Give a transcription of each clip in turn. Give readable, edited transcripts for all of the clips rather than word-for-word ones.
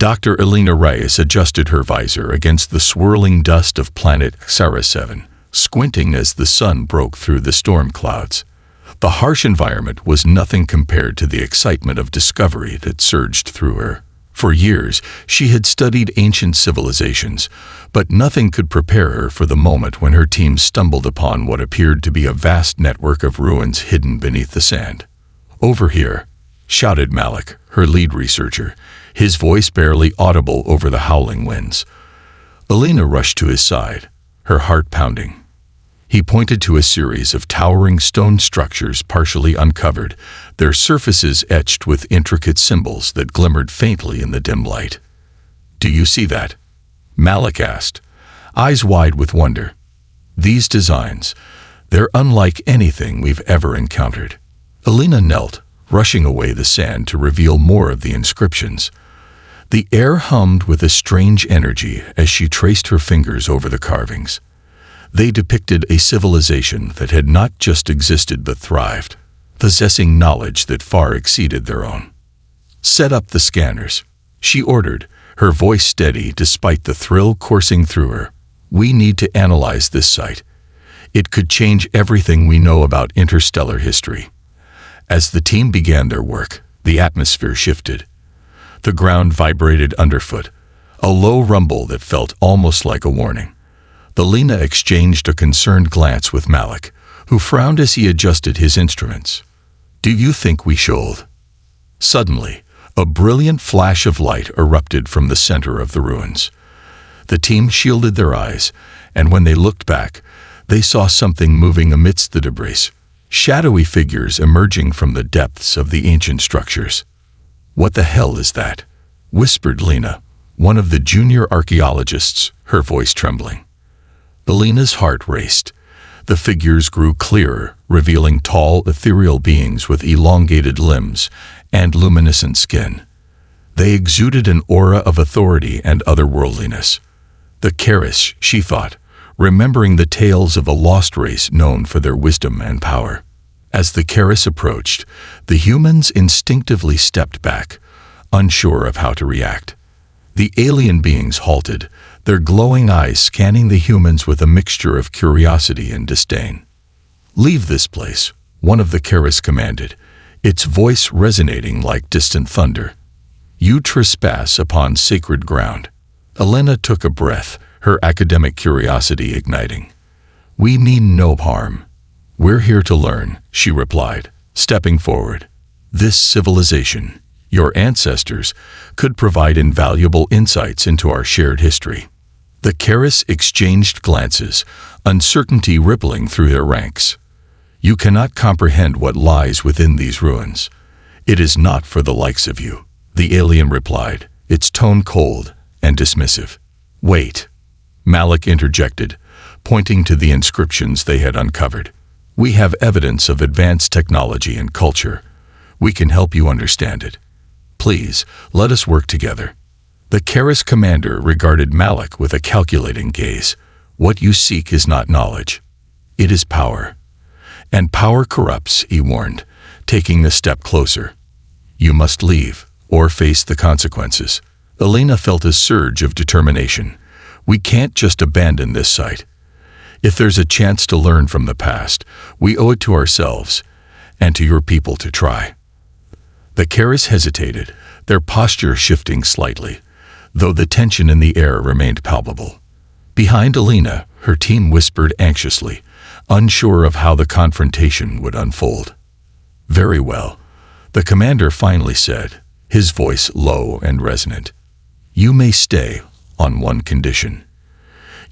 Dr. Elena Reyes adjusted her visor against the swirling dust of planet Sara 7, squinting as the sun broke through the storm clouds. The harsh environment was nothing compared to the excitement of discovery that surged through her. For years, she had studied ancient civilizations, but nothing could prepare her for the moment when her team stumbled upon what appeared to be a vast network of ruins hidden beneath the sand. "Over here!" shouted Malik, her lead researcher, his voice barely audible over the howling winds. Elena rushed to his side, her heart pounding. He pointed to a series of towering stone structures partially uncovered, their surfaces etched with intricate symbols that glimmered faintly in the dim light. "Do you see that?" Malik asked, eyes wide with wonder. "These designs, they're unlike anything we've ever encountered." Elena knelt, brushing away the sand to reveal more of the inscriptions. The air hummed with a strange energy as she traced her fingers over the carvings. They depicted a civilization that had not just existed but thrived, possessing knowledge that far exceeded their own. "Set up the scanners," she ordered, her voice steady despite the thrill coursing through her. "We need to analyze this site. It could change everything we know about interstellar history." As the team began their work, the atmosphere shifted. The ground vibrated underfoot, a low rumble that felt almost like a warning. Elena exchanged a concerned glance with Malik, who frowned as he adjusted his instruments. "Do you think we should?" Suddenly, a brilliant flash of light erupted from the center of the ruins. The team shielded their eyes, and when they looked back, they saw something moving amidst the debris, shadowy figures emerging from the depths of the ancient structures. "What the hell is that?" whispered Lena, one of the junior archaeologists, her voice trembling. Elena's heart raced. The figures grew clearer, revealing tall, ethereal beings with elongated limbs and luminescent skin. They exuded an aura of authority and otherworldliness. The Keris, she thought, remembering the tales of a lost race known for their wisdom and power. As the Keris approached, the humans instinctively stepped back, unsure of how to react. The alien beings halted, their glowing eyes scanning the humans with a mixture of curiosity and disdain. "Leave this place," one of the Keris commanded, its voice resonating like distant thunder. "You trespass upon sacred ground." Elena took a breath, her academic curiosity igniting. "We mean no harm. We're here to learn," she replied, stepping forward. "This civilization, your ancestors, could provide invaluable insights into our shared history." The Keris exchanged glances, uncertainty rippling through their ranks. "You cannot comprehend what lies within these ruins. It is not for the likes of you," the alien replied, its tone cold and dismissive. "Wait," Malik interjected, pointing to the inscriptions they had uncovered. "We have evidence of advanced technology and culture. We can help you understand it. Please, let us work together." The Keris commander regarded Malik with a calculating gaze. "What you seek is not knowledge. It is power. And power corrupts," he warned, taking a step closer. "You must leave, or face the consequences." Elena felt a surge of determination. "We can't just abandon this site. If there's a chance to learn from the past, we owe it to ourselves, and to your people to try." The Keris hesitated, their posture shifting slightly, though the tension in the air remained palpable. Behind Elena, her team whispered anxiously, unsure of how the confrontation would unfold. "Very well," the commander finally said, his voice low and resonant. "You may stay, on one condition.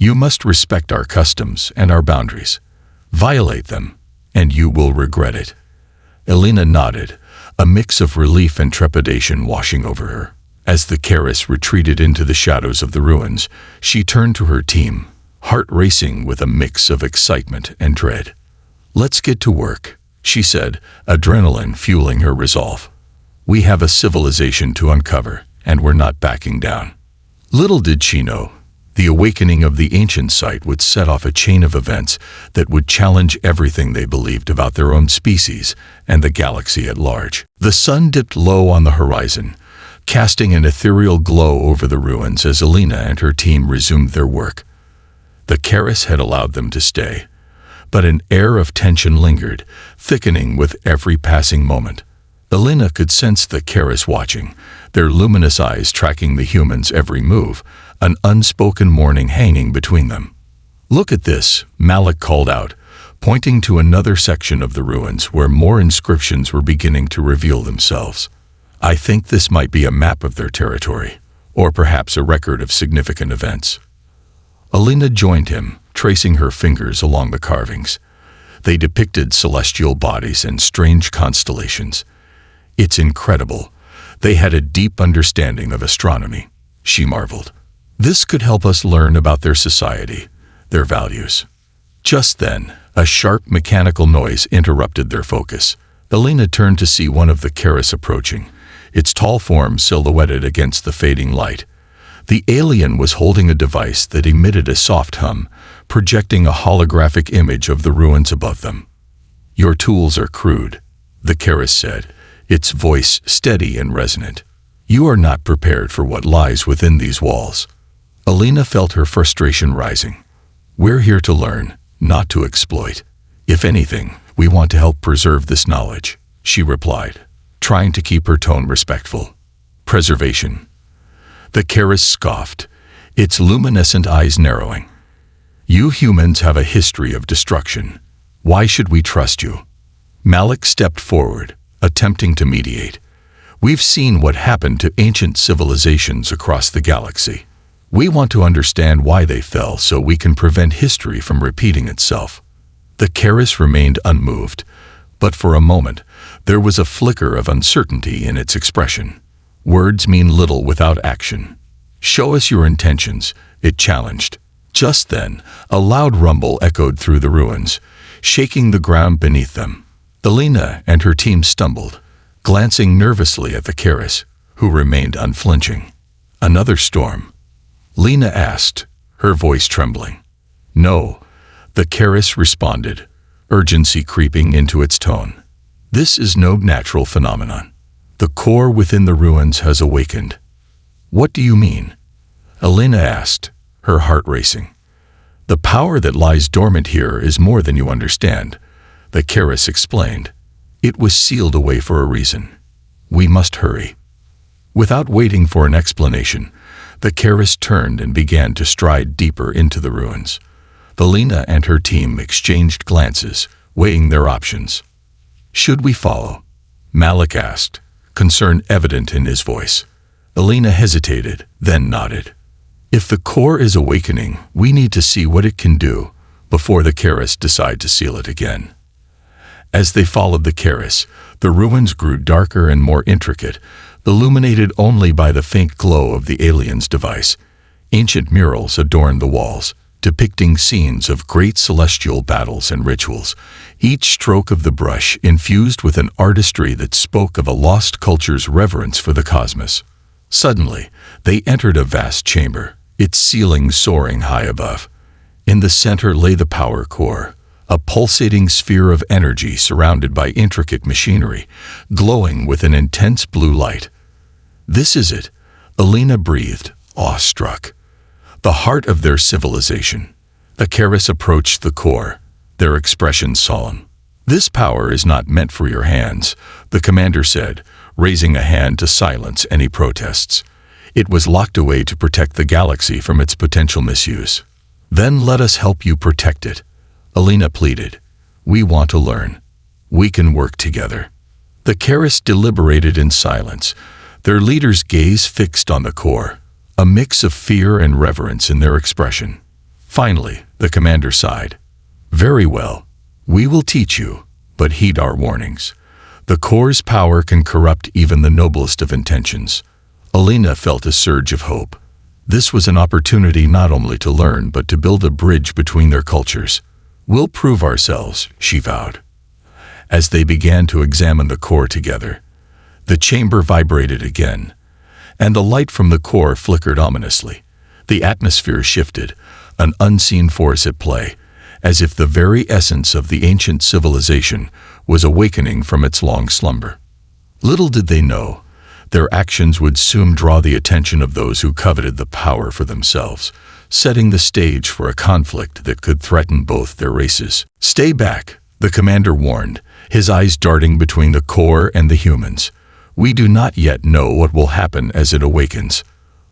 You must respect our customs and our boundaries. Violate them, and you will regret it." Elena nodded, a mix of relief and trepidation washing over her. As the Keris retreated into the shadows of the ruins, she turned to her team, heart racing with a mix of excitement and dread. "Let's get to work," she said, adrenaline fueling her resolve. "We have a civilization to uncover, and we're not backing down." Little did she know, the awakening of the ancient site would set off a chain of events that would challenge everything they believed about their own species and the galaxy at large. The sun dipped low on the horizon, casting an ethereal glow over the ruins as Alina and her team resumed their work. The Keris had allowed them to stay, but an air of tension lingered, thickening with every passing moment. Alina could sense the Keris watching, their luminous eyes tracking the humans' every move, an unspoken warning hanging between them. "Look at this," Malik called out, pointing to another section of the ruins where more inscriptions were beginning to reveal themselves. "I think this might be a map of their territory, or perhaps a record of significant events." Alina joined him, tracing her fingers along the carvings. They depicted celestial bodies and strange constellations. "It's incredible. They had a deep understanding of astronomy," she marveled. "This could help us learn about their society, their values." Just then, a sharp mechanical noise interrupted their focus. Alina turned to see one of the Keris approaching, its tall form silhouetted against the fading light. The alien was holding a device that emitted a soft hum, projecting a holographic image of the ruins above them. "Your tools are crude," the Keris said, its voice steady and resonant. "You are not prepared for what lies within these walls." Alina felt her frustration rising. "We're here to learn, not to exploit. If anything, we want to help preserve this knowledge," she replied, trying to keep her tone respectful. "Preservation?" The Keris scoffed, its luminescent eyes narrowing. "You humans have a history of destruction. Why should we trust you?" Malik stepped forward, attempting to mediate. "We've seen what happened to ancient civilizations across the galaxy. We want to understand why they fell so we can prevent history from repeating itself." The Keris remained unmoved, but for a moment, there was a flicker of uncertainty in its expression. "Words mean little without action. Show us your intentions," it challenged. Just then, a loud rumble echoed through the ruins, shaking the ground beneath them. Alina and her team stumbled, glancing nervously at the Keris, who remained unflinching. "Another storm?" Lena asked, her voice trembling. "No," the Keris responded, urgency creeping into its tone. "This is no natural phenomenon. The core within the ruins has awakened." "What do you mean?" Alina asked, her heart racing. "The power that lies dormant here is more than you understand," the Keris explained. "It was sealed away for a reason. We must hurry." Without waiting for an explanation, the Keris turned and began to stride deeper into the ruins. Alina and her team exchanged glances, weighing their options. "Should we follow?" Malik asked, concern evident in his voice. Alina hesitated, then nodded. "If the core is awakening, we need to see what it can do before the Keris decide to seal it again." As they followed the Keris, the ruins grew darker and more intricate, illuminated only by the faint glow of the alien's device. Ancient murals adorned the walls, depicting scenes of great celestial battles and rituals, each stroke of the brush infused with an artistry that spoke of a lost culture's reverence for the cosmos. Suddenly, they entered a vast chamber, its ceiling soaring high above. In the center lay the power core, a pulsating sphere of energy surrounded by intricate machinery, glowing with an intense blue light. "This is it," Alina breathed, awestruck. "The heart of their civilization." The Keris approached the core, their expression solemn. "This power is not meant for your hands," the commander said, raising a hand to silence any protests. "It was locked away to protect the galaxy from its potential misuse." "Then let us help you protect it," Alina pleaded. "We want to learn. We can work together." The Keris deliberated in silence, their leader's gaze fixed on the core, a mix of fear and reverence in their expression. Finally, the commander sighed. "Very well. We will teach you, but heed our warnings. The core's power can corrupt even the noblest of intentions." Alina felt a surge of hope. This was an opportunity not only to learn but to build a bridge between their cultures. "We'll prove ourselves," she vowed. As they began to examine the core together, the chamber vibrated again, and the light from the core flickered ominously. The atmosphere shifted, an unseen force at play, as if the very essence of the ancient civilization was awakening from its long slumber. Little did they know, Their actions would soon draw the attention of those who coveted the power for themselves, setting the stage for a conflict that could threaten both their races. "Stay back," the commander warned, his eyes darting between the core and the humans. "We do not yet know what will happen as it awakens."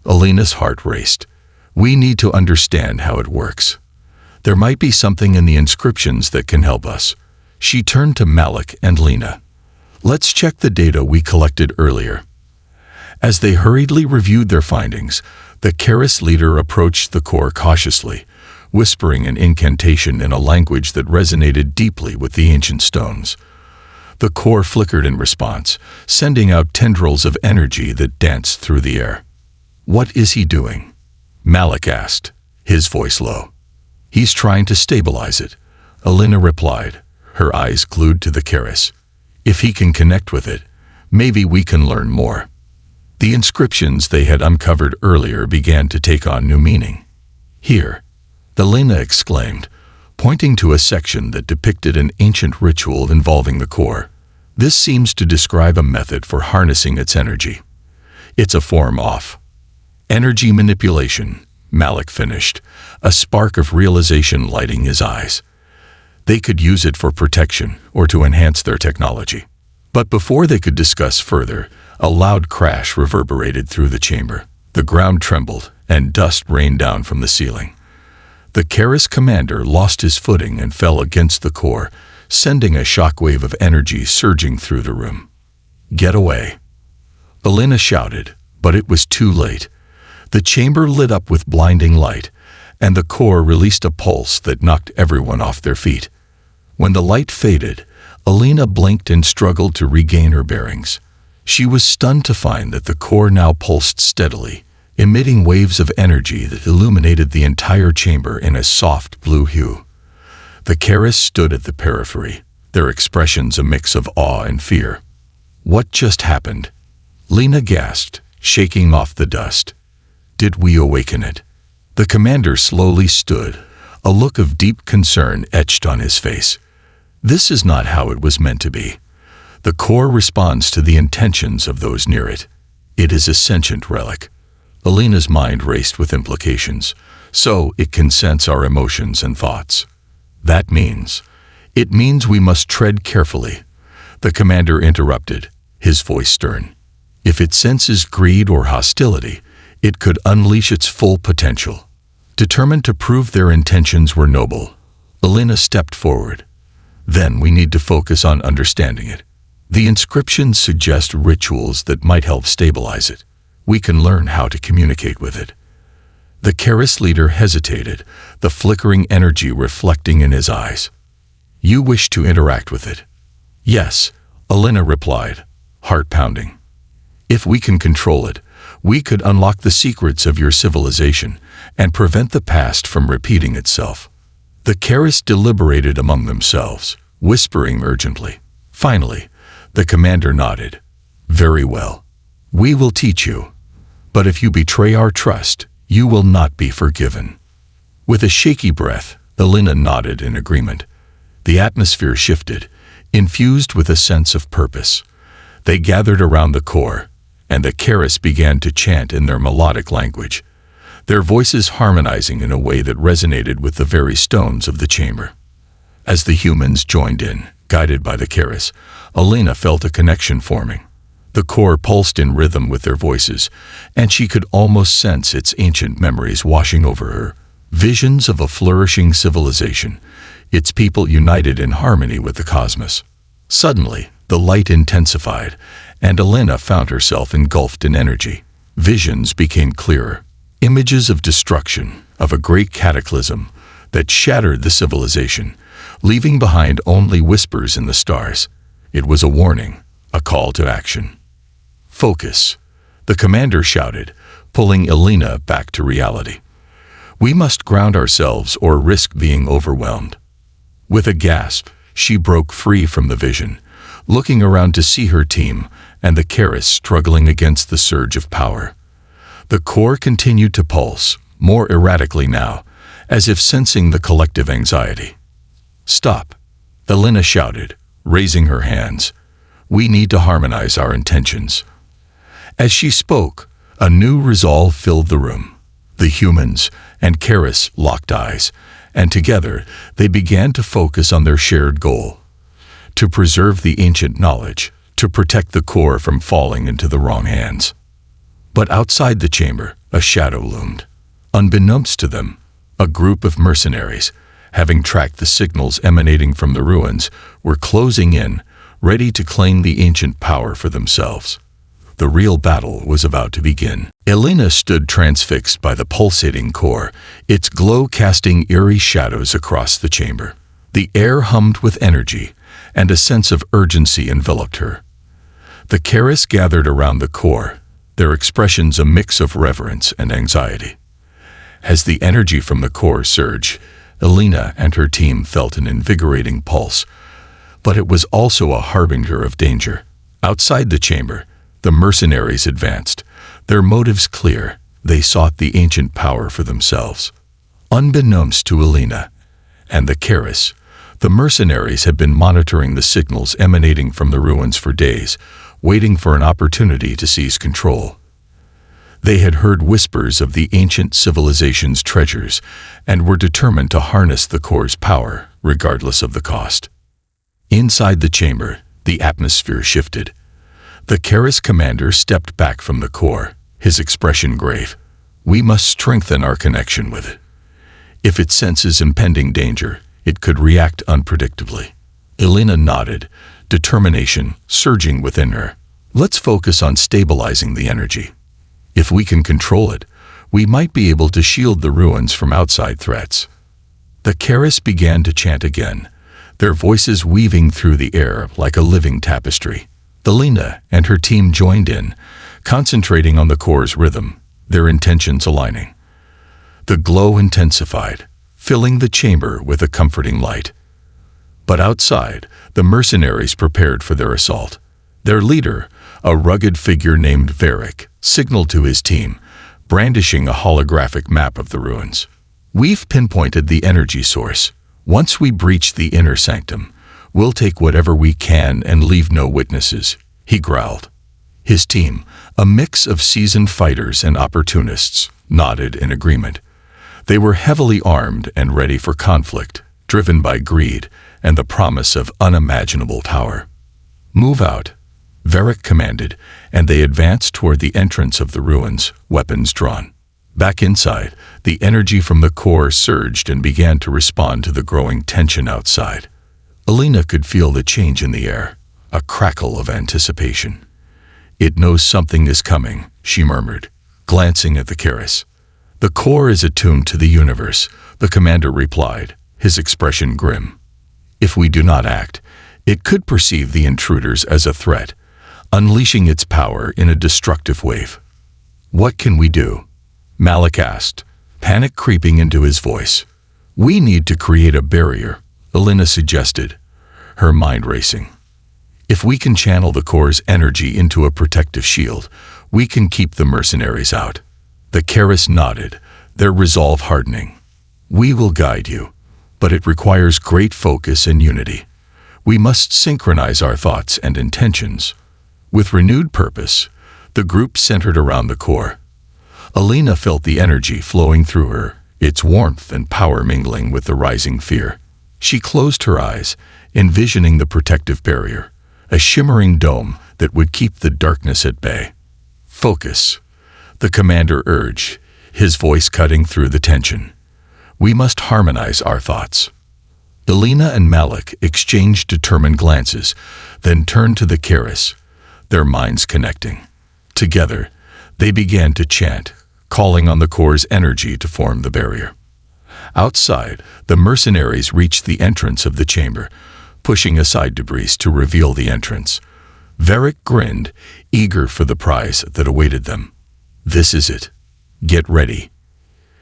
Alina's heart raced. "We need to understand how it works. There might be something in the inscriptions that can help us." She turned to Malik and Lena. "Let's check the data we collected earlier." As they hurriedly reviewed their findings, the Karis leader approached the core cautiously, whispering an incantation in a language that resonated deeply with the ancient stones. The core flickered in response, sending out tendrils of energy that danced through the air. "What is he doing?" Malik asked, his voice low. "He's trying to stabilize it," Alina replied, her eyes glued to the Karis. "If he can connect with it, maybe we can learn more." The inscriptions they had uncovered earlier began to take on new meaning. "Here," Alina exclaimed, pointing to a section that depicted an ancient ritual involving the core. "This seems to describe a method for harnessing its energy. It's a form of energy manipulation," Malik finished, a spark of realization lighting his eyes. They could use it for protection or to enhance their technology. But before they could discuss further, a loud crash reverberated through the chamber. The ground trembled, and dust rained down from the ceiling. The Karis commander lost his footing and fell against the core, sending a shockwave of energy surging through the room. "Get away!" Alina shouted, but it was too late. The chamber lit up with blinding light, and the core released a pulse that knocked everyone off their feet. When the light faded, Alina blinked and struggled to regain her bearings. She was stunned to find that the core now pulsed steadily, emitting waves of energy that illuminated the entire chamber in a soft blue hue. The Karis stood at the periphery, their expressions a mix of awe and fear. "What just happened?" Lena gasped, shaking off the dust. "Did we awaken it?" The commander slowly stood, a look of deep concern etched on his face. "This is not how it was meant to be. The core responds to the intentions of those near it. It is a sentient relic." Alina's mind raced with implications. "So it can sense our emotions and thoughts." "That means we must tread carefully," the commander interrupted, his voice stern. "If it senses greed or hostility, it could unleash its full potential." Determined to prove their intentions were noble, Alina stepped forward. "Then we need to focus on understanding it. The inscriptions suggest rituals that might help stabilize it. We can learn how to communicate with it." The Karis leader hesitated, the flickering energy reflecting in his eyes. "You wish to interact with it?" "Yes," Alina replied, heart pounding. "If we can control it, we could unlock the secrets of your civilization and prevent the past from repeating itself." The Karis deliberated among themselves, whispering urgently. Finally, the commander nodded. "Very well. We will teach you. But if you betray our trust, you will not be forgiven." With a shaky breath, Alina nodded in agreement. The atmosphere shifted, infused with a sense of purpose. They gathered around the core, and the Karis began to chant in their melodic language, their voices harmonizing in a way that resonated with the very stones of the chamber. As the humans joined in, guided by the Karis, Alina felt a connection forming. The core pulsed in rhythm with their voices, and she could almost sense its ancient memories washing over her. Visions of a flourishing civilization, its people united in harmony with the cosmos. Suddenly, the light intensified, and Alina found herself engulfed in energy. Visions became clearer. Images of destruction, of a great cataclysm that shattered the civilization, leaving behind only whispers in the stars. It was a warning, a call to action. "Focus," the commander shouted, pulling Alina back to reality. "We must ground ourselves or risk being overwhelmed." With a gasp, she broke free from the vision, looking around to see her team and the Karis struggling against the surge of power. The core continued to pulse, more erratically now, as if sensing the collective anxiety. "Stop," Alina shouted, raising her hands. "We need to harmonize our intentions." As she spoke, a new resolve filled the room. The humans and Karis locked eyes, and together they began to focus on their shared goal: to preserve the ancient knowledge, to protect the core from falling into the wrong hands. But outside the chamber, a shadow loomed. Unbeknownst to them, a group of mercenaries, having tracked the signals emanating from the ruins, were closing in, ready to claim the ancient power for themselves. The real battle was about to begin. Elena stood transfixed by the pulsating core, its glow casting eerie shadows across the chamber. The air hummed with energy, and a sense of urgency enveloped her. The Karis gathered around the core, their expressions a mix of reverence and anxiety. As the energy from the core surged, Elena and her team felt an invigorating pulse, but it was also a harbinger of danger. Outside the chamber, the mercenaries advanced, their motives clear. They sought the ancient power for themselves. Unbeknownst to Elena and the Karis, the mercenaries had been monitoring the signals emanating from the ruins for days, waiting for an opportunity to seize control. They had heard whispers of the ancient civilization's treasures and were determined to harness the core's power, regardless of the cost. Inside the chamber, the atmosphere shifted. The Karis commander stepped back from the core, his expression grave. We must strengthen our connection with it. If it senses impending danger, it could react unpredictably. Elena nodded, determination surging within her. Let's focus on stabilizing the energy. If we can control it, we might be able to shield the ruins from outside threats. The Karis began to chant again, their voices weaving through the air like a living tapestry. Elena and her team joined in, concentrating on the core's rhythm, their intentions aligning. The glow intensified, filling the chamber with a comforting light. But outside, the mercenaries prepared for their assault. Their leader, a rugged figure named Varric, signaled to his team, brandishing a holographic map of the ruins. We've pinpointed the energy source. Once we breach the inner sanctum, we'll take whatever we can and leave no witnesses, he growled. His team, a mix of seasoned fighters and opportunists, nodded in agreement. They were heavily armed and ready for conflict, driven by greed and the promise of unimaginable power. Move out, Varric commanded, and they advanced toward the entrance of the ruins, weapons drawn. Back inside, the energy from the core surged and began to respond to the growing tension outside. Elena could feel the change in the air, a crackle of anticipation. It knows something is coming, she murmured, glancing at the Karis. The core is attuned to the universe, the commander replied, his expression grim. If we do not act, it could perceive the intruders as a threat, unleashing its power in a destructive wave. What can we do? Malik asked, panic creeping into his voice. We need to create a barrier, Elena suggested, her mind racing. If we can channel the core's energy into a protective shield, we can keep the mercenaries out. The Karis nodded, their resolve hardening. We will guide you, but it requires great focus and unity. We must synchronize our thoughts and intentions. With renewed purpose, the group centered around the core. Elena felt the energy flowing through her, its warmth and power mingling with the rising fear. She closed her eyes, envisioning the protective barrier, a shimmering dome that would keep the darkness at bay. Focus, the commander urged, his voice cutting through the tension. We must harmonize our thoughts. Elena and Malik exchanged determined glances, then turned to the Karis, their minds connecting. Together, they began to chant, calling on the core's energy to form the barrier. Outside, the mercenaries reached the entrance of the chamber, pushing aside debris to reveal the entrance. Varric grinned, eager for the prize that awaited them. This is it. Get ready,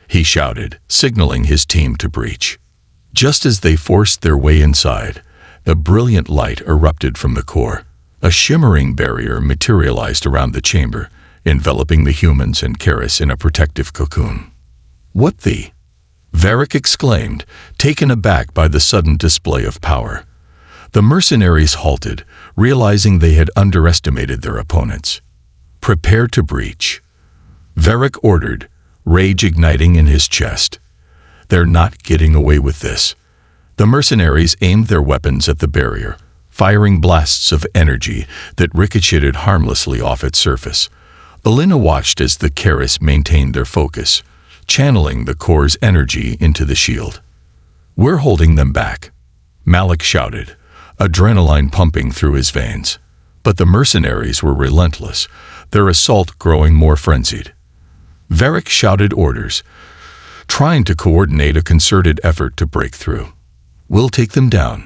he shouted, signaling his team to breach. Just as they forced their way inside, a brilliant light erupted from the core. A shimmering barrier materialized around the chamber, enveloping the humans and Karis in a protective cocoon. What the? Varric exclaimed, taken aback by the sudden display of power. The mercenaries halted, realizing they had underestimated their opponents. "Prepare to breach," Varric ordered, rage igniting in his chest. "They're not getting away with this." The mercenaries aimed their weapons at the barrier, firing blasts of energy that ricocheted harmlessly off its surface. Alina watched as the Keris maintained their focus, channeling the core's energy into the shield. "We're holding them back," Malik shouted, adrenaline pumping through his veins. But the mercenaries were relentless, their assault growing more frenzied. Varric shouted orders, trying to coordinate a concerted effort to break through. "We'll take them down.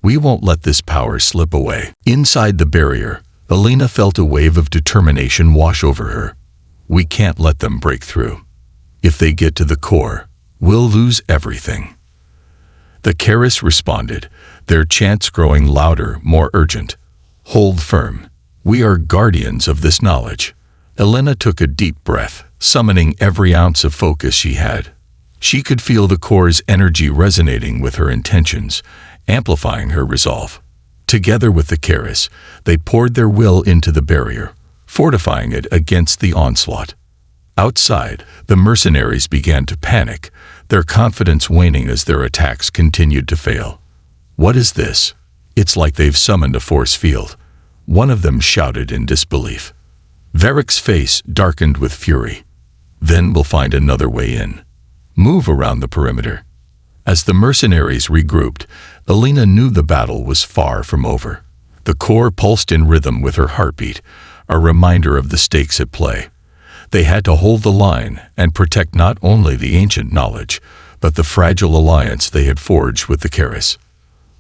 We won't let this power slip away." Inside the barrier, Alina felt a wave of determination wash over her. "We can't let them break through. If they get to the core, we'll lose everything." The Keris responded, their chants growing louder, more urgent. "Hold firm. We are guardians of this knowledge." Alina took a deep breath, summoning every ounce of focus she had. She could feel the core's energy resonating with her intentions, amplifying her resolve. Together with the Keris, they poured their will into the barrier, fortifying it against the onslaught. Outside, the mercenaries began to panic, their confidence waning as their attacks continued to fail. "What is this? It's like they've summoned a force field," one of them shouted in disbelief. Varric's face darkened with fury. "Then we'll find another way in. Move around the perimeter." As the mercenaries regrouped, Alina knew the battle was far from over. The core pulsed in rhythm with her heartbeat, a reminder of the stakes at play. They had to hold the line and protect not only the ancient knowledge, but the fragile alliance they had forged with the Keris.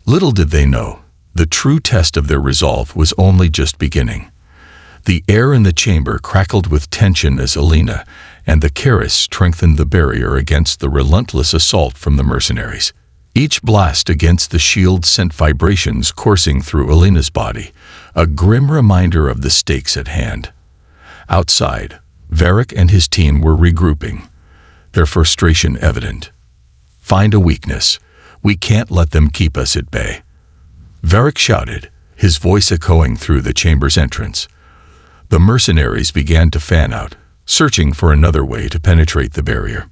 Little did they know, the true test of their resolve was only just beginning. The air in the chamber crackled with tension as Alina and the Keris strengthened the barrier against the relentless assault from the mercenaries. Each blast against the shield sent vibrations coursing through Alina's body, a grim reminder of the stakes at hand. Outside, Varric and his team were regrouping, their frustration evident. "Find a weakness. We can't let them keep us at bay," Varric shouted, his voice echoing through the chamber's entrance. The mercenaries began to fan out, searching for another way to penetrate the barrier.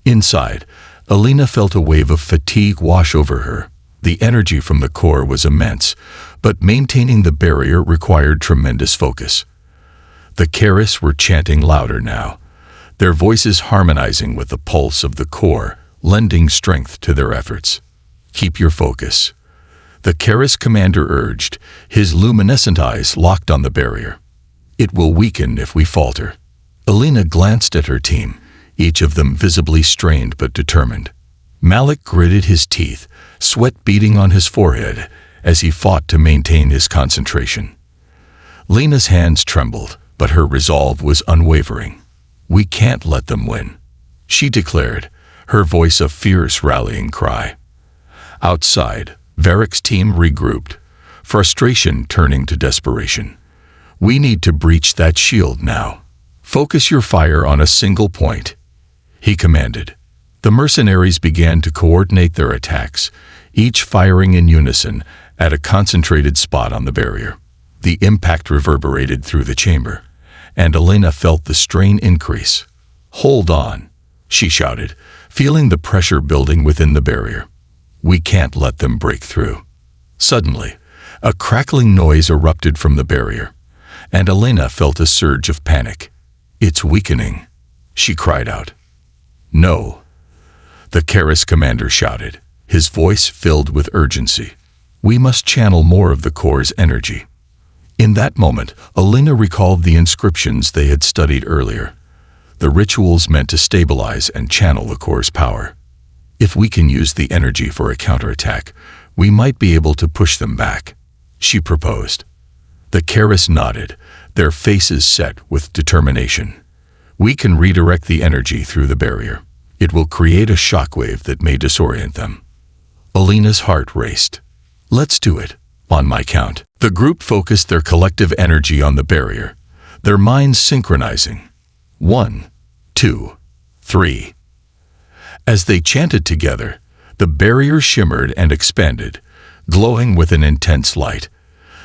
Inside, Alina felt a wave of fatigue wash over her. The energy from the core was immense, but maintaining the barrier required tremendous focus. The Keris were chanting louder now, their voices harmonizing with the pulse of the core, lending strength to their efforts. "Keep your focus," the Keris commander urged, his luminescent eyes locked on the barrier. "It will weaken if we falter." Alina glanced at her team, each of them visibly strained but determined. Malik gritted his teeth, sweat beading on his forehead as he fought to maintain his concentration. Lena's hands trembled, but her resolve was unwavering. "We can't let them win," she declared, her voice a fierce rallying cry. Outside, Varric's team regrouped, frustration turning to desperation. "We need to breach that shield now. Focus your fire on a single point," he commanded. The mercenaries began to coordinate their attacks, each firing in unison at a concentrated spot on the barrier. The impact reverberated through the chamber, and Alina felt the strain increase. "Hold on," she shouted, feeling the pressure building within the barrier. "We can't let them break through." Suddenly, a crackling noise erupted from the barrier, and Alina felt a surge of panic. "It's weakening," she cried out. "No," the Keris commander shouted, his voice filled with urgency. "We must channel more of the core's energy." In that moment, Alina recalled the inscriptions they had studied earlier, the rituals meant to stabilize and channel the core's power. "If we can use the energy for a counterattack, we might be able to push them back," she proposed. The Keris nodded, their faces set with determination. "We can redirect the energy through the barrier. It will create a shockwave that may disorient them." Alina's heart raced. "Let's do it, on my count." The group focused their collective energy on the barrier, their minds synchronizing. 1, 2, 3. As they chanted together, the barrier shimmered and expanded, glowing with an intense light.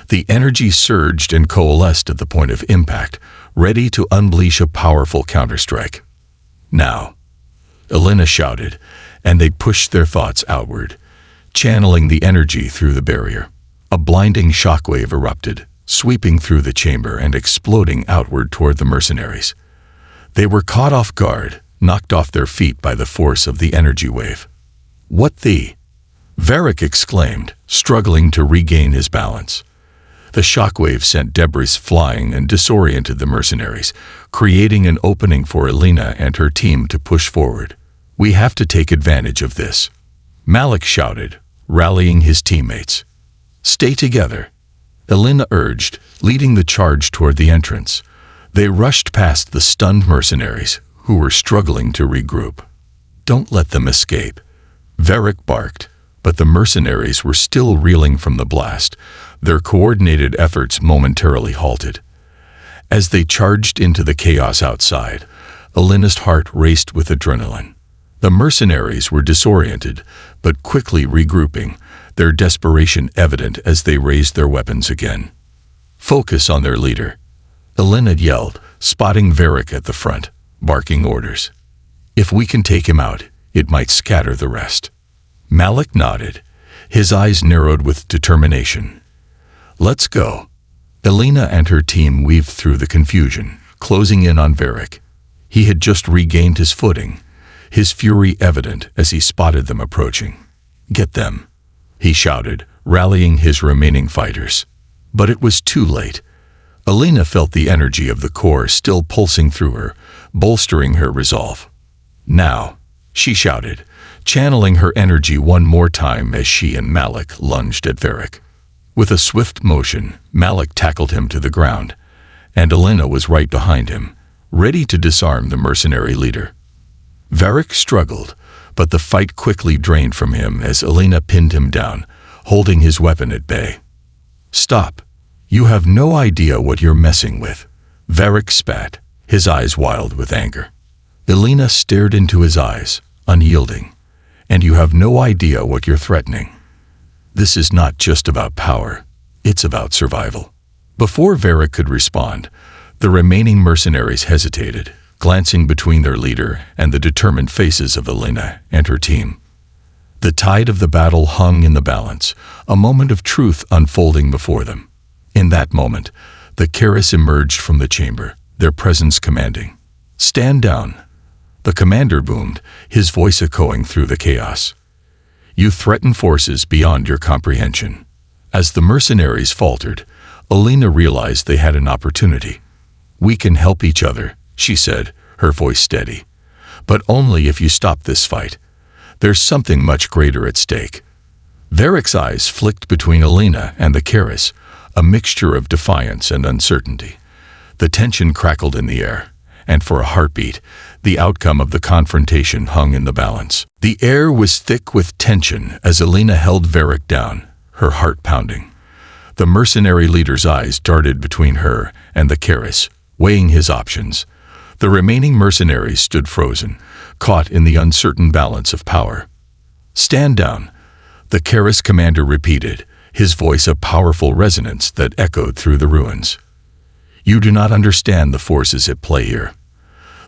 The energy surged and coalesced at the point of impact, ready to unleash a powerful counterstrike. "Now," Elena shouted, and they pushed their thoughts outward, channeling the energy through the barrier. A blinding shockwave erupted, sweeping through the chamber and exploding outward toward the mercenaries. They were caught off guard, knocked off their feet by the force of the energy wave. "What the?" Varric exclaimed, struggling to regain his balance. The shockwave sent debris flying and disoriented the mercenaries, creating an opening for Elena and her team to push forward. "We have to take advantage of this," Malik shouted, rallying his teammates. "Stay together," Elena urged, leading the charge toward the entrance. They rushed past the stunned mercenaries, who were struggling to regroup. "Don't let them escape," Varric barked, but the mercenaries were still reeling from the blast, their coordinated efforts momentarily halted. As they charged into the chaos outside, Elena's heart raced with adrenaline. The mercenaries were disoriented, but quickly regrouping, their desperation evident as they raised their weapons again. "Focus on their leader," Elena yelled, spotting Varric at the front, barking orders. "If we can take him out, it might scatter the rest." Malik nodded, his eyes narrowed with determination. "Let's go." Elena and her team weaved through the confusion, closing in on Varric. He had just regained his footing, his fury evident as he spotted them approaching. "Get them," he shouted, rallying his remaining fighters. But it was too late. Elena felt the energy of the core still pulsing through her, bolstering her resolve. "Now," she shouted, channeling her energy one more time as she and Malik lunged at Varric. With a swift motion, Malik tackled him to the ground, and Elena was right behind him, ready to disarm the mercenary leader. Varric struggled, but the fight quickly drained from him as Elena pinned him down, holding his weapon at bay. "Stop. You have no idea what you're messing with," Varric spat, his eyes wild with anger. Elena stared into his eyes, unyielding. "And you have no idea what you're threatening. This is not just about power, it's about survival." Before Varric could respond, the remaining mercenaries hesitated, glancing between their leader and the determined faces of Elena and her team. The tide of the battle hung in the balance, a moment of truth unfolding before them. In that moment, the Keris emerged from the chamber, their presence commanding. "Stand down," the commander boomed, his voice echoing through the chaos. "You threaten forces beyond your comprehension." As the mercenaries faltered, Elena realized they had an opportunity. "We can help each other," she said, her voice steady. "But only if you stop this fight. There's something much greater at stake." Varric's eyes flicked between Elena and the Keris, a mixture of defiance and uncertainty. The tension crackled in the air, and for a heartbeat, the outcome of the confrontation hung in the balance. The air was thick with tension as Elena held Varric down, her heart pounding. The mercenary leader's eyes darted between her and the Keris, weighing his options. The remaining mercenaries stood frozen, caught in the uncertain balance of power. "Stand down," the Keris commander repeated, his voice a powerful resonance that echoed through the ruins. "You do not understand the forces at play here.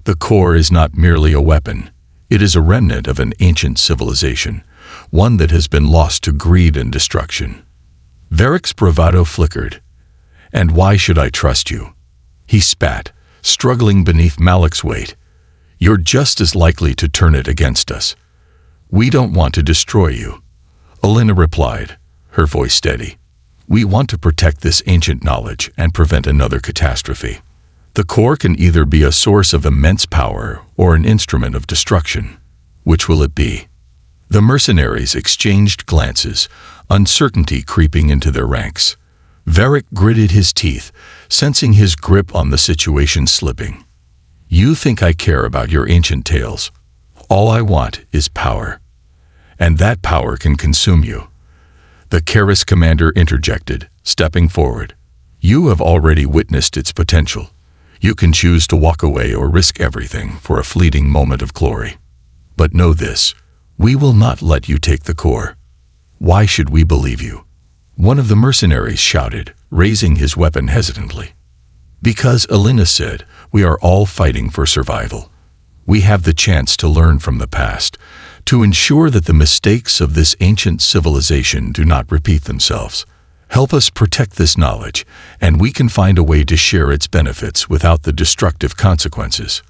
The core is not merely a weapon. It is a remnant of an ancient civilization, one that has been lost to greed and destruction." Varric's bravado flickered. "And why should I trust you?" he spat, struggling beneath Malik's weight. "You're just as likely to turn it against us." "We don't want to destroy you," Elena replied, her voice steady. "We want to protect this ancient knowledge and prevent another catastrophe. The core can either be a source of immense power or an instrument of destruction. Which will it be?" The mercenaries exchanged glances, uncertainty creeping into their ranks. Varric gritted his teeth, sensing his grip on the situation slipping. "You think I care about your ancient tales? All I want is power. And that power can consume you." The Keris commander interjected, stepping forward. "You have already witnessed its potential. You can choose to walk away or risk everything for a fleeting moment of glory. But know this, we will not let you take the core." "Why should we believe you?" one of the mercenaries shouted, raising his weapon hesitantly. Because Alina said, we are all fighting for survival. We have the chance to learn from the past, to ensure that the mistakes of this ancient civilization do not repeat themselves. Help us protect this knowledge, and we can find a way to share its benefits without the destructive consequences.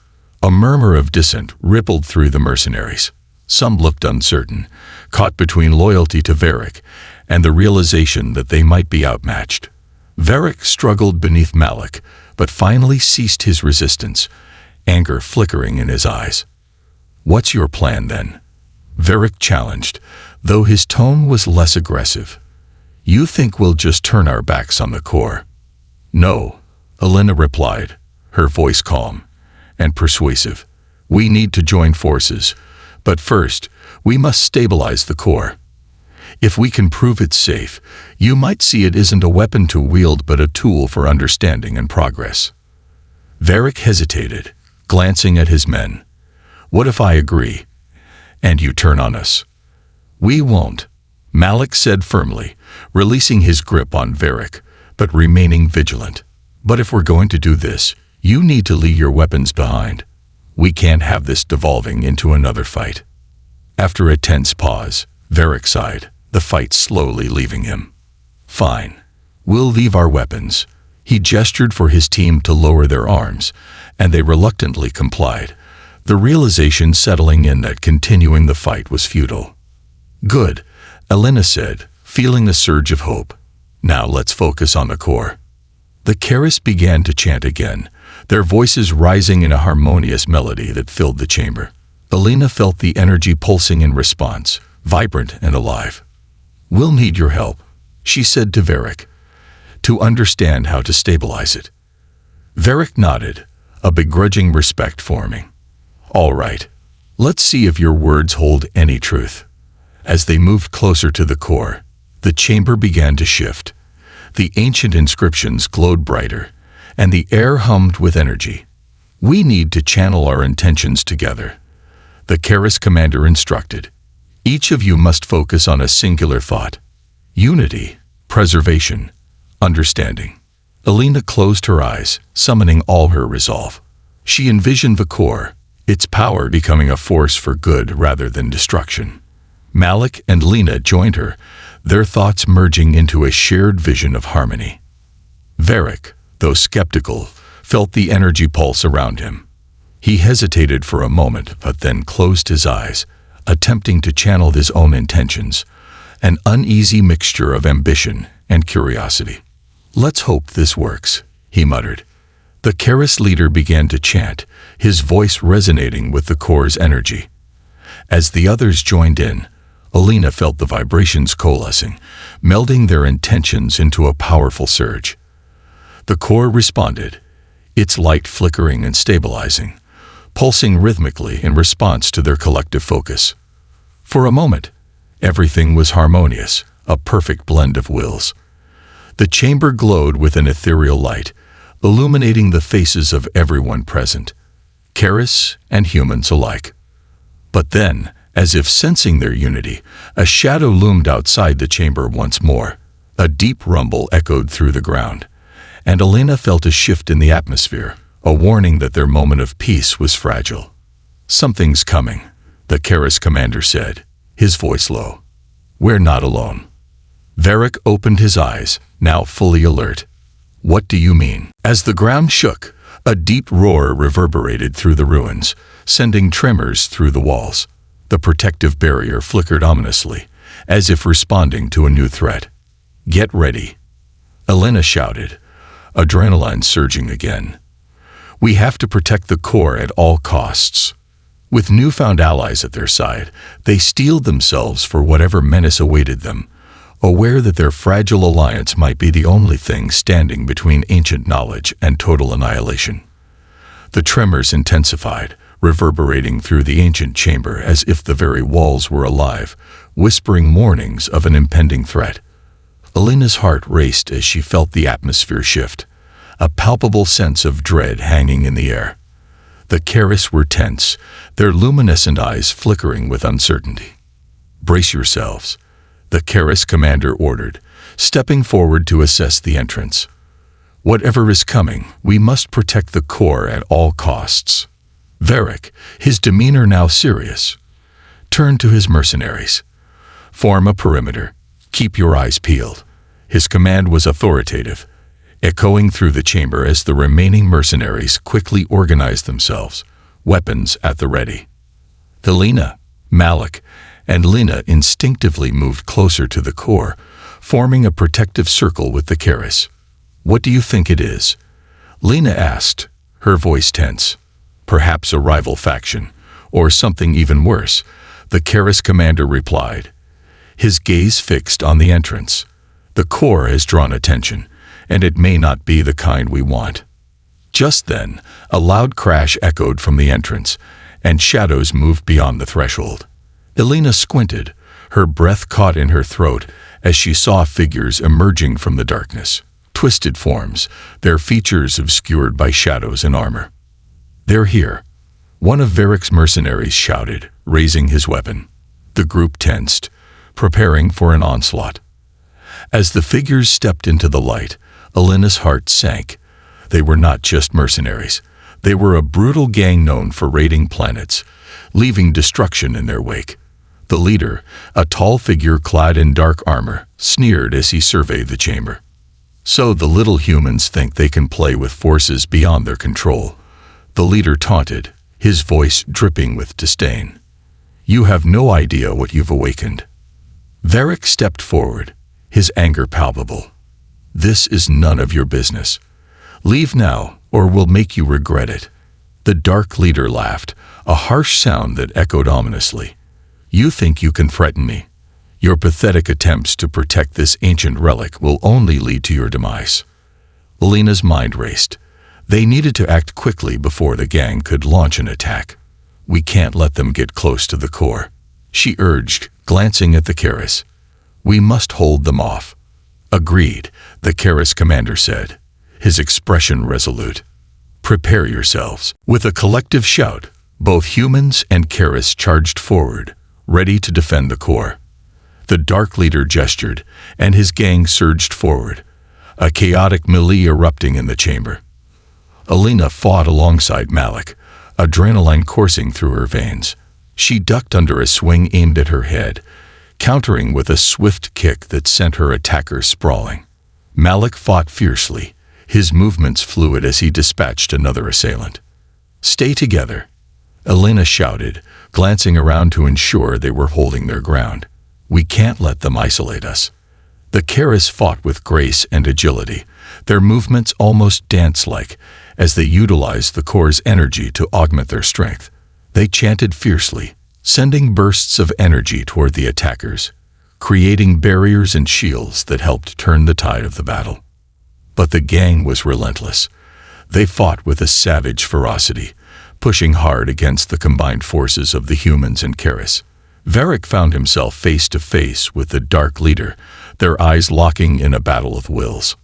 A murmur of dissent rippled through the mercenaries. Some looked uncertain, caught between loyalty to Varric and the realization that they might be outmatched. Varric struggled beneath Malik, but finally ceased his resistance, anger flickering in his eyes. "What's your plan, then?" Varric challenged, though his tone was less aggressive. "You think we'll just turn our backs on the core?" "No," Alina replied, her voice calm and persuasive. "We need to join forces, but first, we must stabilize the core. If we can prove it's safe, you might see it isn't a weapon to wield but a tool for understanding and progress." Varric hesitated, glancing at his men. "What if I agree, and you turn on us?" "We won't," Malik said firmly, releasing his grip on Varric, but remaining vigilant. "But if we're going to do this, you need to leave your weapons behind. We can't have this devolving into another fight." After a tense pause, Varric sighed, the fight slowly leaving him. "Fine. We'll leave our weapons." He gestured for his team to lower their arms, and they reluctantly complied, the realization settling in that continuing the fight was futile. "Good," Alina said, feeling a surge of hope. "Now let's focus on the core." The Keris began to chant again, their voices rising in a harmonious melody that filled the chamber. Alina felt the energy pulsing in response, vibrant and alive. "We'll need your help," she said to Varric, "to understand how to stabilize it." Varric nodded, a begrudging respect forming. "All right. Let's see if your words hold any truth." As they moved closer to the core, the chamber began to shift. The ancient inscriptions glowed brighter, and the air hummed with energy. "We need to channel our intentions together," the Keris commander instructed. "Each of you must focus on a singular thought. Unity, preservation, understanding." Alina closed her eyes, summoning all her resolve. She envisioned the core, its power becoming a force for good rather than destruction. Malik and Lena joined her, their thoughts merging into a shared vision of harmony. Varric, though skeptical, felt the energy pulse around him. He hesitated for a moment, but then closed his eyes, attempting to channel his own intentions, an uneasy mixture of ambition and curiosity. "Let's hope this works," he muttered. The Keris leader began to chant, his voice resonating with the core's energy. As the others joined in, Alina felt the vibrations coalescing, melding their intentions into a powerful surge. The core responded, its light flickering and stabilizing, pulsing rhythmically in response to their collective focus. For a moment, everything was harmonious, a perfect blend of wills. The chamber glowed with an ethereal light, illuminating the faces of everyone present, Keris and humans alike. But then, as if sensing their unity, a shadow loomed outside the chamber once more. A deep rumble echoed through the ground, and Alina felt a shift in the atmosphere, a warning that their moment of peace was fragile. "Something's coming," the Keris commander said, his voice low. "We're not alone." Varric opened his eyes, now fully alert. "What do you mean?" As the ground shook, a deep roar reverberated through the ruins, sending tremors through the walls. The protective barrier flickered ominously, as if responding to a new threat. "Get ready," Alina shouted, adrenaline surging again. "We have to protect the core at all costs." With newfound allies at their side, they steeled themselves for whatever menace awaited them, aware that their fragile alliance might be the only thing standing between ancient knowledge and total annihilation. The tremors intensified, reverberating through the ancient chamber as if the very walls were alive, whispering warnings of an impending threat. Alina's heart raced as she felt the atmosphere shift, a palpable sense of dread hanging in the air. The Keris were tense, their luminescent eyes flickering with uncertainty. "Brace yourselves," the Keris commander ordered, stepping forward to assess the entrance. Whatever is coming, we must protect the core at all costs. Varric, his demeanor now serious, turned to his mercenaries. Form a perimeter. Keep your eyes peeled. His command was authoritative, echoing through the chamber as the remaining mercenaries quickly organized themselves, weapons at the ready. Helena, Malik, and Lena instinctively moved closer to the core, forming a protective circle with the Keris. "What do you think it is?" Lena asked, her voice tense. "Perhaps a rival faction, or something even worse," the Keris commander replied, his gaze fixed on the entrance. "The core has drawn attention, and it may not be the kind we want." Just then, a loud crash echoed from the entrance, and shadows moved beyond the threshold. Elena squinted, her breath caught in her throat as she saw figures emerging from the darkness. Twisted forms, their features obscured by shadows and armor. "They're here," one of Varric's mercenaries shouted, raising his weapon. The group tensed, preparing for an onslaught. As the figures stepped into the light, Elena's heart sank. They were not just mercenaries. They were a brutal gang known for raiding planets, leaving destruction in their wake. The leader, a tall figure clad in dark armor, sneered as he surveyed the chamber. "So the little humans think they can play with forces beyond their control," the leader taunted, his voice dripping with disdain. "You have no idea what you've awakened." Varric stepped forward, his anger palpable. "This is none of your business. Leave now, or we'll make you regret it." The dark leader laughed, a harsh sound that echoed ominously. "You think you can threaten me? Your pathetic attempts to protect this ancient relic will only lead to your demise." Lena's mind raced. They needed to act quickly before the gang could launch an attack. "We can't let them get close to the core," she urged, glancing at the Keris. "We must hold them off." "Agreed," the Keris commander said, his expression resolute. "Prepare yourselves." With a collective shout, both humans and Keris charged forward, ready to defend the core. The Dark Leader gestured, and his gang surged forward, a chaotic melee erupting in the chamber. Elena fought alongside Malik, adrenaline coursing through her veins. She ducked under a swing aimed at her head, countering with a swift kick that sent her attackers sprawling. Malik fought fiercely, his movements fluid as he dispatched another assailant. "Stay together," Elena shouted, glancing around to ensure they were holding their ground. "We can't let them isolate us." The Keris fought with grace and agility, their movements almost dance-like, as they utilized the core's energy to augment their strength. They chanted fiercely, sending bursts of energy toward the attackers, creating barriers and shields that helped turn the tide of the battle. But the gang was relentless. They fought with a savage ferocity, pushing hard against the combined forces of the humans and Keris. Varric found himself face to face with the Dark Leader, their eyes locking in a battle of wills.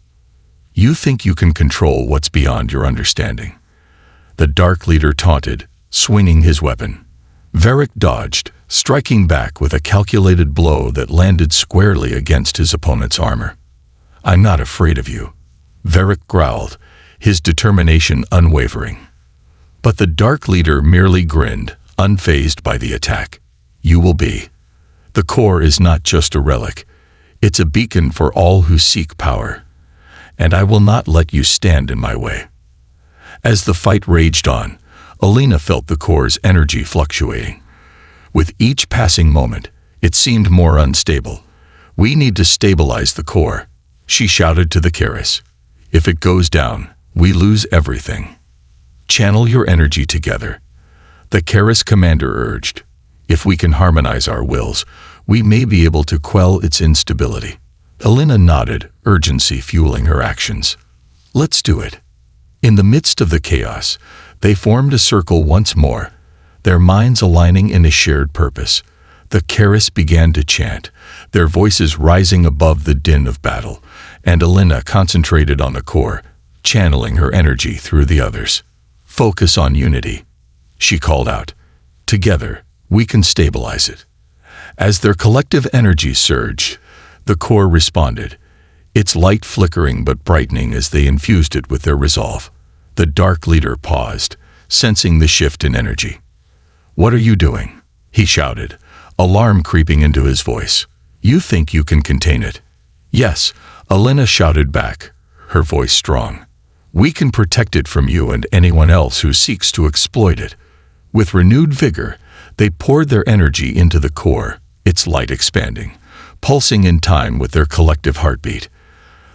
"You think you can control what's beyond your understanding," the Dark Leader taunted, swinging his weapon. Varric dodged, striking back with a calculated blow that landed squarely against his opponent's armor. "I'm not afraid of you," Varric growled, his determination unwavering. But the Dark Leader merely grinned, unfazed by the attack. "You will be. The core is not just a relic. It's a beacon for all who seek power. And I will not let you stand in my way." As the fight raged on, Elena felt the core's energy fluctuating. With each passing moment, it seemed more unstable. "We need to stabilize the core," she shouted to the Keris. "If it goes down, we lose everything. Channel your energy together," the Keris commander urged. "If we can harmonize our wills, we may be able to quell its instability." Elena nodded, urgency fueling her actions. "Let's do it." In the midst of the chaos, they formed a circle once more, their minds aligning in a shared purpose. The Keris began to chant, their voices rising above the din of battle, and Elena concentrated on the core, channeling her energy through the others. "Focus on unity," she called out. "Together, we can stabilize it." As their collective energy surged, the core responded, its light flickering but brightening as they infused it with their resolve. The Dark Leader paused, sensing the shift in energy. "What are you doing?" he shouted, alarm creeping into his voice. "You think you can contain it?" "Yes," Alina shouted back, her voice strong. "We can protect it from you and anyone else who seeks to exploit it." With renewed vigor, they poured their energy into the core, its light expanding, pulsing in time with their collective heartbeat.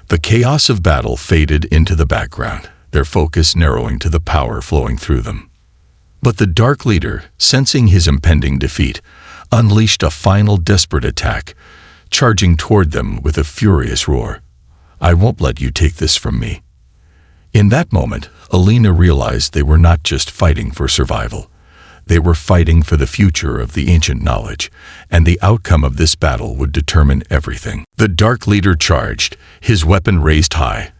The chaos of battle faded into the background, their focus narrowing to the power flowing through them. But the Dark Leader, sensing his impending defeat, unleashed a final desperate attack, charging toward them with a furious roar. "I won't let you take this from me." In that moment, Alina realized they were not just fighting for survival. They were fighting for the future of the ancient knowledge, and the outcome of this battle would determine everything. The Dark Leader charged, his weapon raised high,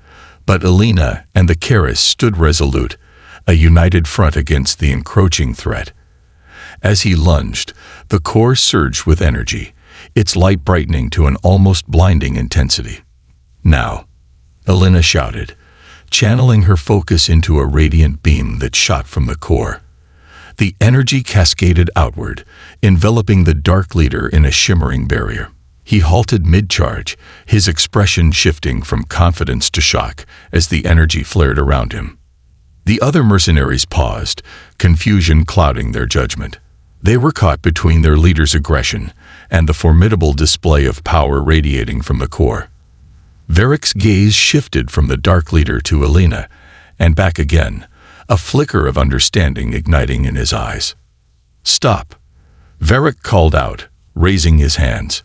but Alina and the Keris stood resolute, a united front against the encroaching threat. As he lunged, the core surged with energy, its light brightening to an almost blinding intensity. "Now," Alina shouted, channeling her focus into a radiant beam that shot from the core. The energy cascaded outward, enveloping the Dark Leader in a shimmering barrier. He halted mid-charge, his expression shifting from confidence to shock as the energy flared around him. The other mercenaries paused, confusion clouding their judgment. They were caught between their leader's aggression and the formidable display of power radiating from the core. Varric's gaze shifted from the Dark Leader to Alina, and back again, a flicker of understanding igniting in his eyes. "Stop," Varric called out, raising his hands.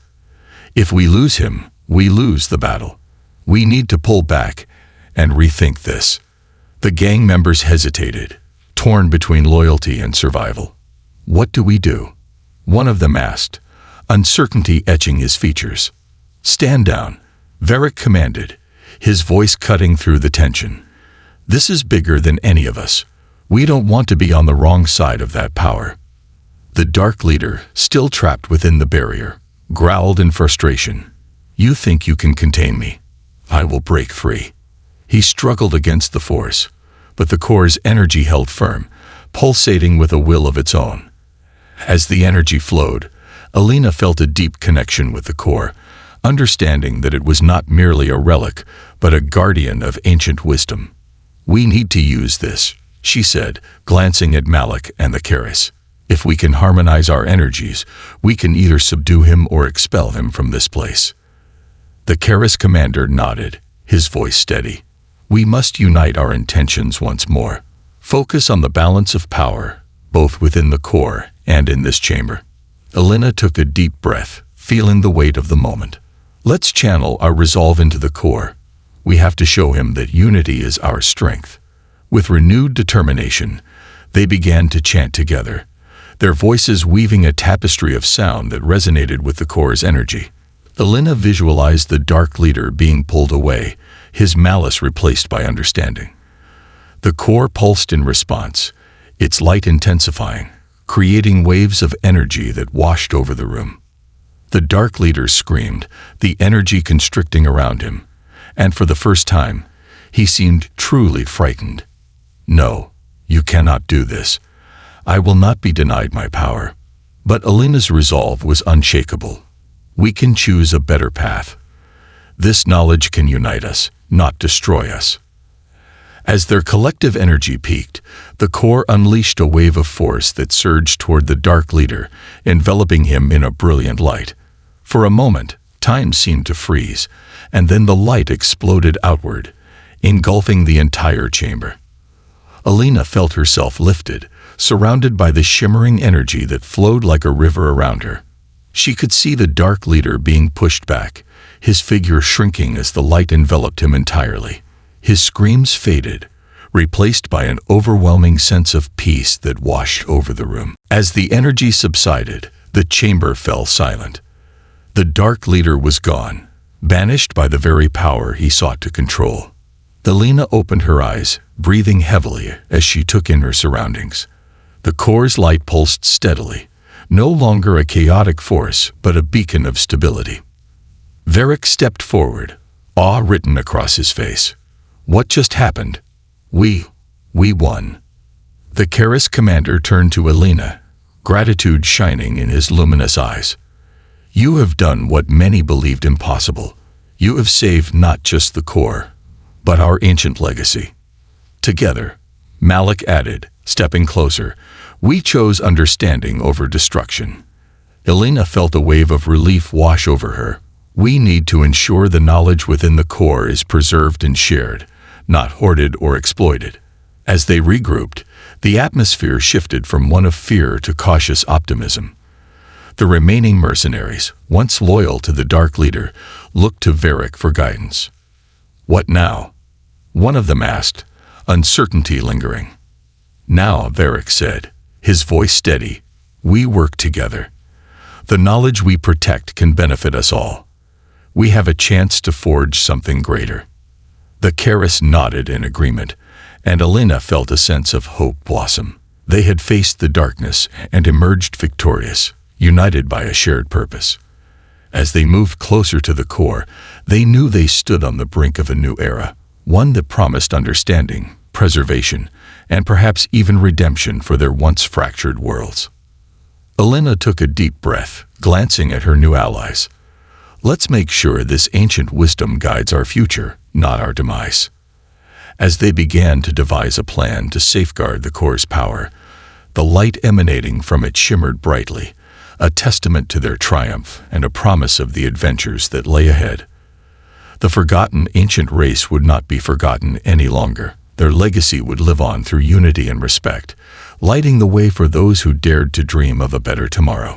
"If we lose him, we lose the battle. We need to pull back and rethink this." The gang members hesitated, torn between loyalty and survival. "What do we do?" one of them asked, uncertainty etching his features. "Stand down," Varric commanded, his voice cutting through the tension. "This is bigger than any of us. We don't want to be on the wrong side of that power." The Dark Leader, still trapped within the barrier, growled in frustration. "You think you can contain me? I will break free." He struggled against the force, but the core's energy held firm, pulsating with a will of its own. As the energy flowed, Alina felt a deep connection with the core, understanding that it was not merely a relic, but a guardian of ancient wisdom. "We need to use this," she said, glancing at Malik and the Keris. "If we can harmonize our energies, we can either subdue him or expel him from this place." The Keris commander nodded, his voice steady. "We must unite our intentions once more. Focus on the balance of power, both within the core and in this chamber." Alina took a deep breath, feeling the weight of the moment. "Let's channel our resolve into the core. We have to show him that unity is our strength." With renewed determination, they began to chant together, their voices weaving a tapestry of sound that resonated with the core's energy. Alina visualized the Dark Leader being pulled away, his malice replaced by understanding. The core pulsed in response, its light intensifying, creating waves of energy that washed over the room. The Dark Leader screamed, the energy constricting around him, and for the first time, he seemed truly frightened. "No, you cannot do this. I will not be denied my power." But Alina's resolve was unshakable. "We can choose a better path. This knowledge can unite us, not destroy us." As their collective energy peaked, the core unleashed a wave of force that surged toward the Dark Leader, enveloping him in a brilliant light. For a moment, time seemed to freeze, and then the light exploded outward, engulfing the entire chamber. Alina felt herself lifted, surrounded by the shimmering energy that flowed like a river around her. She could see the Dark Leader being pushed back, his figure shrinking as the light enveloped him entirely. His screams faded, replaced by an overwhelming sense of peace that washed over the room. As the energy subsided, the chamber fell silent. The Dark Leader was gone, banished by the very power he sought to control. Alina opened her eyes, breathing heavily as she took in her surroundings. The core's light pulsed steadily, no longer a chaotic force, but a beacon of stability. Varric stepped forward, awe written across his face. What just happened? We won. The Karis commander turned to Alina, gratitude shining in his luminous eyes. You have done what many believed impossible. You have saved not just the core, but our ancient legacy. Together, Malik added, stepping closer, we chose understanding over destruction. Alina felt a wave of relief wash over her. We need to ensure the knowledge within the core is preserved and shared, not hoarded or exploited. As they regrouped, the atmosphere shifted from one of fear to cautious optimism. The remaining mercenaries, once loyal to the Dark Leader, looked to Varric for guidance. What now? One of them asked, uncertainty lingering. Now, Varric said, his voice steady, we work together. The knowledge we protect can benefit us all. We have a chance to forge something greater. The Karis nodded in agreement, and Alina felt a sense of hope blossom. They had faced the darkness and emerged victorious, united by a shared purpose. As they moved closer to the core, they knew they stood on the brink of a new era, one that promised understanding, preservation, and perhaps even redemption for their once fractured worlds. Alina took a deep breath, glancing at her new allies. Let's make sure this ancient wisdom guides our future, not our demise. As they began to devise a plan to safeguard the core's power, the light emanating from it shimmered brightly, a testament to their triumph and a promise of the adventures that lay ahead. The forgotten ancient race would not be forgotten any longer. Their legacy would live on through unity and respect, lighting the way for those who dared to dream of a better tomorrow.